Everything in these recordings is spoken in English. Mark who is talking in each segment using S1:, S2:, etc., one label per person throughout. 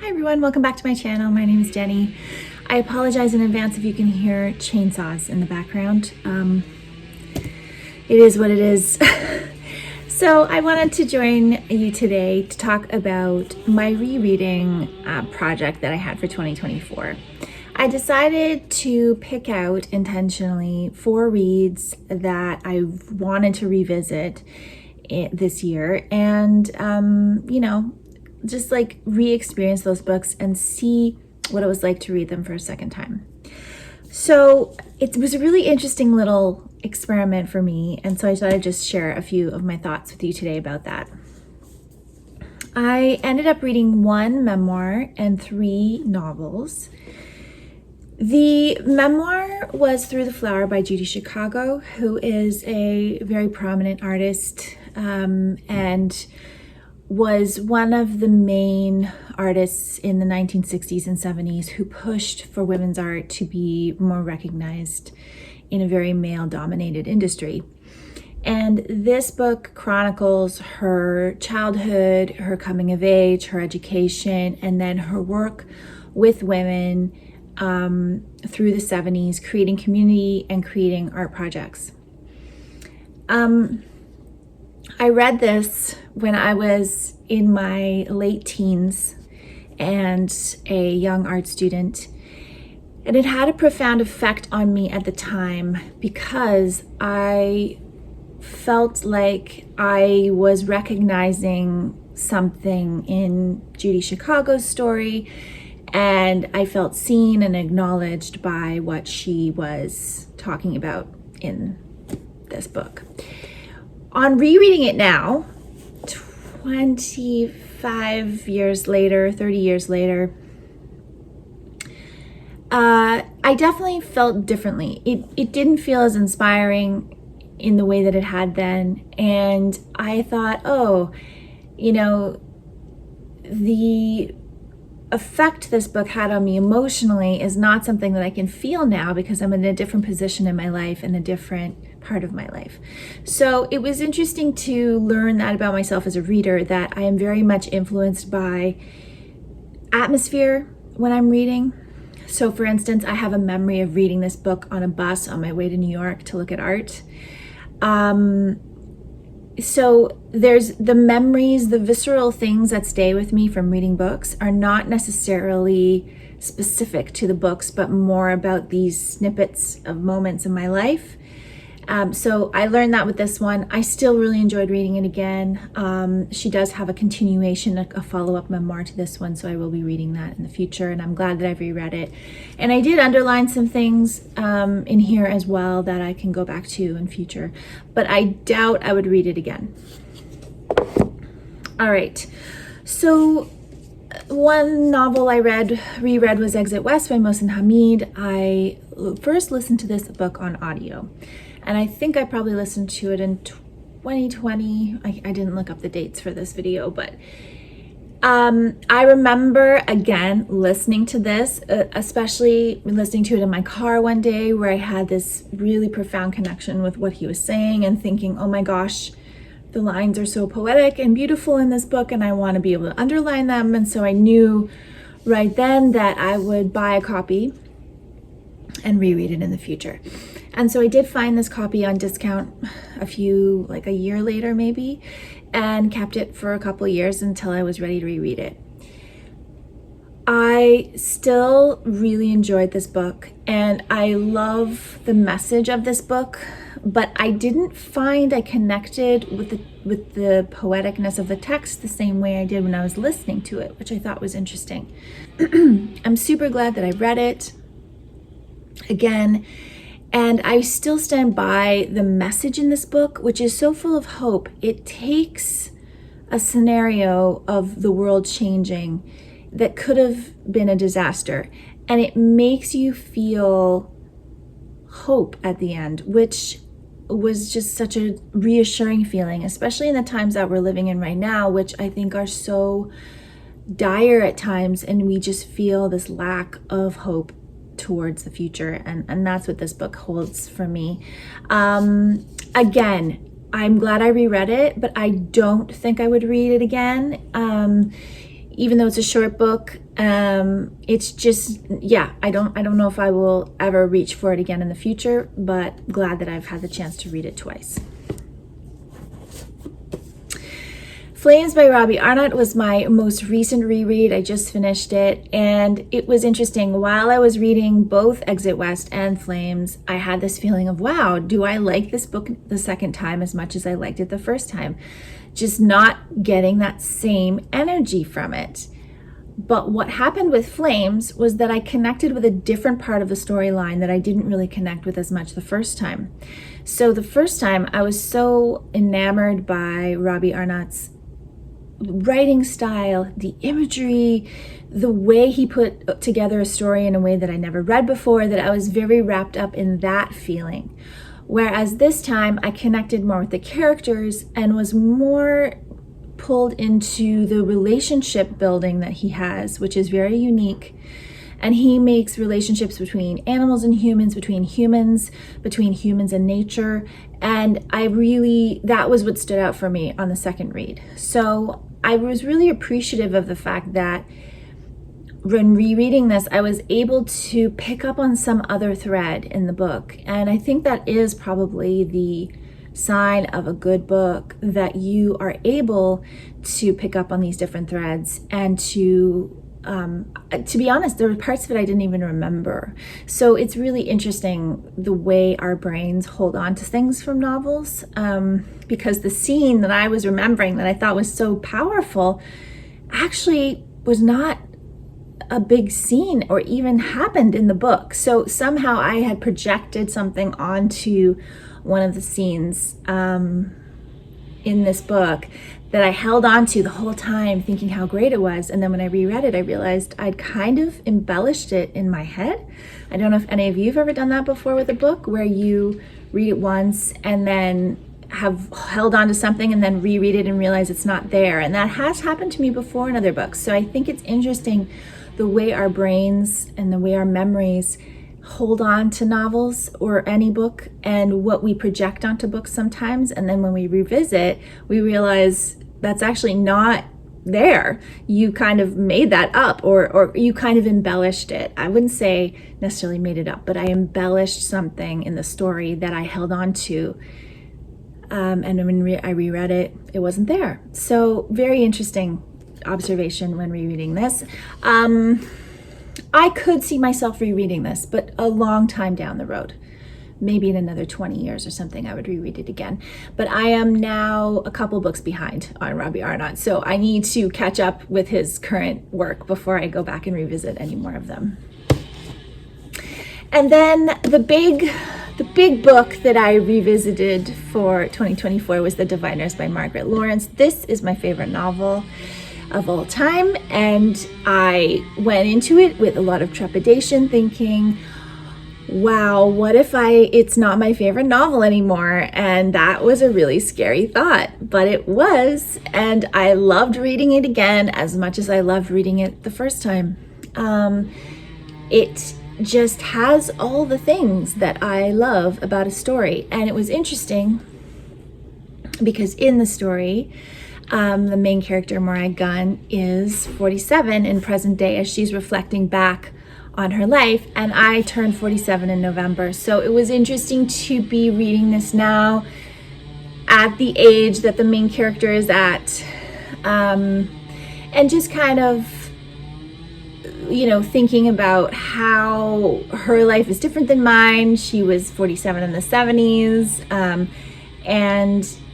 S1: Hi everyone, welcome back to my channel. My name is Jenny. I apologize in advance if you can hear chainsaws in the background. It is what it is. So I wanted to join you today to talk about my rereading project that I had for 2024. I decided to pick out intentionally 4 reads that I wanted to revisit this year and, just like re-experience those books and see what it was like to read them for a second time. So it was a really interesting little experiment for me, and so I thought I'd just share a few of my thoughts with you today about that. I ended up reading 1 memoir and 3 novels. The memoir was Through the Flower by Judy Chicago, who is a very prominent artist and was one of the main artists in the 1960s and 70s who pushed for women's art to be more recognized in a very male-dominated industry. And this book chronicles her childhood, her coming of age, her education, and then her work with women through the 70s, creating community and creating art projects. I read this when I was in my late teens and a young art student, and it had a profound effect on me at the time because I felt like I was recognizing something in Judy Chicago's story, and I felt seen and acknowledged by what she was talking about in this book. On rereading it now, 25 years later, 30 years later, I definitely felt differently. It didn't feel as inspiring in the way that it had then. And I thought, the effect this book had on me emotionally is not something that I can feel now because I'm in a different position in my life and a different part of my life. So it was interesting to learn that about myself as a reader, that I am very much influenced by atmosphere when I'm reading. So for instance, I have a memory of reading this book on a bus on my way to New York to look at art. So there's the memories, the visceral things that stay with me from reading books are not necessarily specific to the books, but more about these snippets of moments in my life. So I learned that with this one. I still really enjoyed reading it again. She does have a continuation, a follow-up memoir to this one, so I will be reading that in the future, and I'm glad that I've reread it. And I did underline some things in here as well that I can go back to in future, but I doubt I would read it again. All right, so one novel I reread was Exit West by Mohsin Hamid. I first listened to this book on audio, and I think I probably listened to it in 2020. I didn't look up the dates for this video, but I remember, again, listening to this, especially listening to it in my car one day where I had this really profound connection with what he was saying and thinking, oh my gosh, the lines are so poetic and beautiful in this book and I want to be able to underline them. And so I knew right then that I would buy a copy and reread it in the future. And so I did find this copy on discount a year later maybe, and kept it for a couple of years until I was ready to reread it. I still really enjoyed this book and I love the message of this book, but I didn't find I connected with the poeticness of the text the same way I did when I was listening to it, which I thought was interesting. I'm super glad that I read it again. And I still stand by the message in this book, which is so full of hope. It takes a scenario of the world changing that could have been a disaster, and it makes you feel hope at the end, which was just such a reassuring feeling, especially in the times that we're living in right now, which I think are so dire at times, and we just feel this lack of hope towards the future, and that's what this book holds for me. Again, I'm glad I reread it, but I don't think I would read it again. even though it's a short book, it's just, yeah, I don't know if I will ever reach for it again in the future, but glad that I've had the chance to read it twice. Flames by Robbie Arnott was my most recent reread. I just finished it, and it was interesting. While I was reading both Exit West and Flames, I had this feeling of, wow, do I like this book the second time as much as I liked it the first time? Just not getting that same energy from it. But what happened with Flames was that I connected with a different part of the storyline that I didn't really connect with as much the first time. So the first time I was so enamored by Robbie Arnott's writing style, the imagery, the way he put together a story in a way that I never read before, that I was very wrapped up in that feeling. Whereas this time I connected more with the characters and was more pulled into the relationship building that he has, which is very unique. And he makes relationships between animals and humans, between humans and nature. And that was what stood out for me on the second read. So I was really appreciative of the fact that when rereading this, I was able to pick up on some other thread in the book. And I think that is probably the sign of a good book, that you are able to pick up on these different threads and to be honest, there were parts of it I didn't even remember. So it's really interesting the way our brains hold on to things from novels, because the scene that I was remembering that I thought was so powerful actually was not a big scene or even happened in the book. So somehow I had projected something onto one of the scenes in this book that I held on to the whole time, thinking how great it was. And then when I reread it, I realized I'd kind of embellished it in my head. I don't know if any of you have ever done that before with a book, where you read it once and then have held on to something and then reread it and realize it's not there. And that has happened to me before in other books. So I think it's interesting the way our brains and the way our memories hold on to novels or any book, and what we project onto books sometimes. And then when we revisit, we realize that's actually not there. You kind of made that up, or you kind of embellished it. I wouldn't say necessarily made it up, but I embellished something in the story that I held on to. And when I reread it, it wasn't there. So very interesting observation when rereading this. I could see myself rereading this, but a long time down the road. Maybe in another 20 years or something, I would reread it again. But I am now a couple books behind on Robbie Arnott, so I need to catch up with his current work before I go back and revisit any more of them. And then the big book that I revisited for 2024 was The Diviners by Margaret Laurence. This is my favorite novel of all time, and I went into it with a lot of trepidation, thinking, wow, what if it's not my favorite novel anymore? And that was a really scary thought, but it was, and I loved reading it again as much as I loved reading it the first time. It just has all the things that I love about a story. And it was interesting because in the story, the main character, Morai Gunn, is 47 in present day as she's reflecting back on her life, and I turned 47 in November. So it was interesting to be reading this now at the age that the main character is at, and just kind of, thinking about how her life is different than mine. She was 47 in the 70s,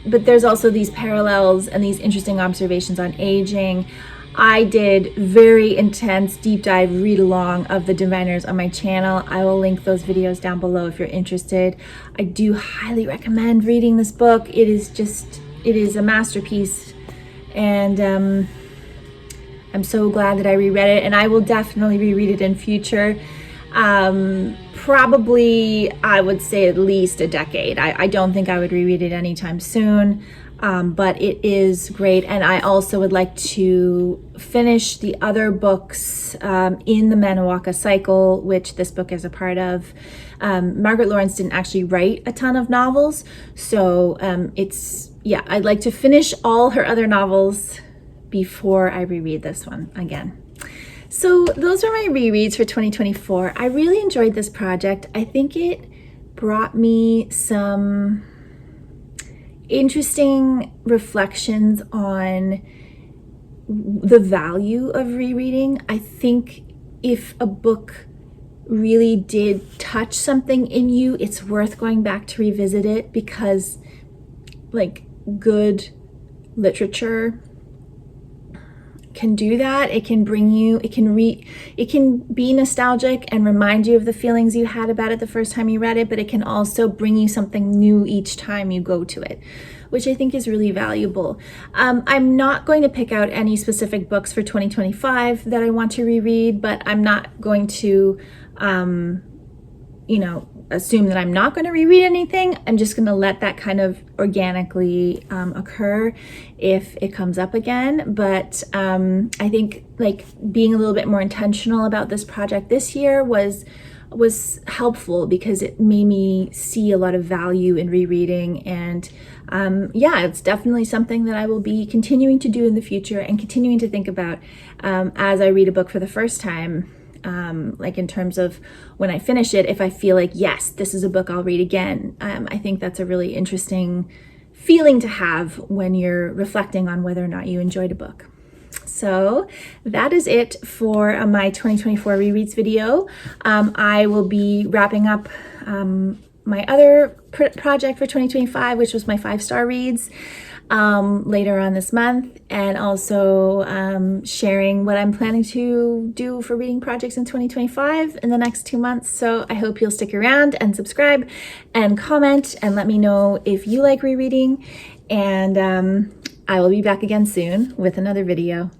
S1: but there's also these parallels and these interesting observations on aging. I did very intense deep dive read along of The Diviners on my channel. I will link those videos down below if you're interested. I do highly recommend reading this book. It is a masterpiece, and I'm so glad that I reread it, and I will definitely reread it in future. Probably, I would say at least a decade. I don't think I would reread it anytime soon, but it is great. And I also would like to finish the other books in the Manahuaca cycle, which this book is a part of. Margaret Laurence didn't actually write a ton of novels, so I'd like to finish all her other novels before I reread this one again. So those are my rereads for 2024. I really enjoyed this project. I think it brought me some interesting reflections on the value of rereading. I think if a book really did touch something in you, it's worth going back to revisit it, because like good literature can do that. It can bring you, it can be nostalgic and remind you of the feelings you had about it the first time you read it, but it can also bring you something new each time you go to it, which I think is really valuable. I'm not going to pick out any specific books for 2025 that I want to reread, but I'm not going to, assume that I'm not going to reread anything. I'm just going to let that kind of organically occur if it comes up again. But I think like being a little bit more intentional about this project this year was helpful, because it made me see a lot of value in rereading. And it's definitely something that I will be continuing to do in the future and continuing to think about as I read a book for the first time. Like in terms of when I finish it, if I feel like, yes, this is a book I'll read again. I think that's a really interesting feeling to have when you're reflecting on whether or not you enjoyed a book. So that is it for my 2024 rereads video. I will be wrapping up my other project for 2025, which was my 5-star reads, later on this month, and also sharing what I'm planning to do for reading projects in 2025 in the next 2 months. So I hope you'll stick around and subscribe and comment and let me know if you like rereading, and I will be back again soon with another video.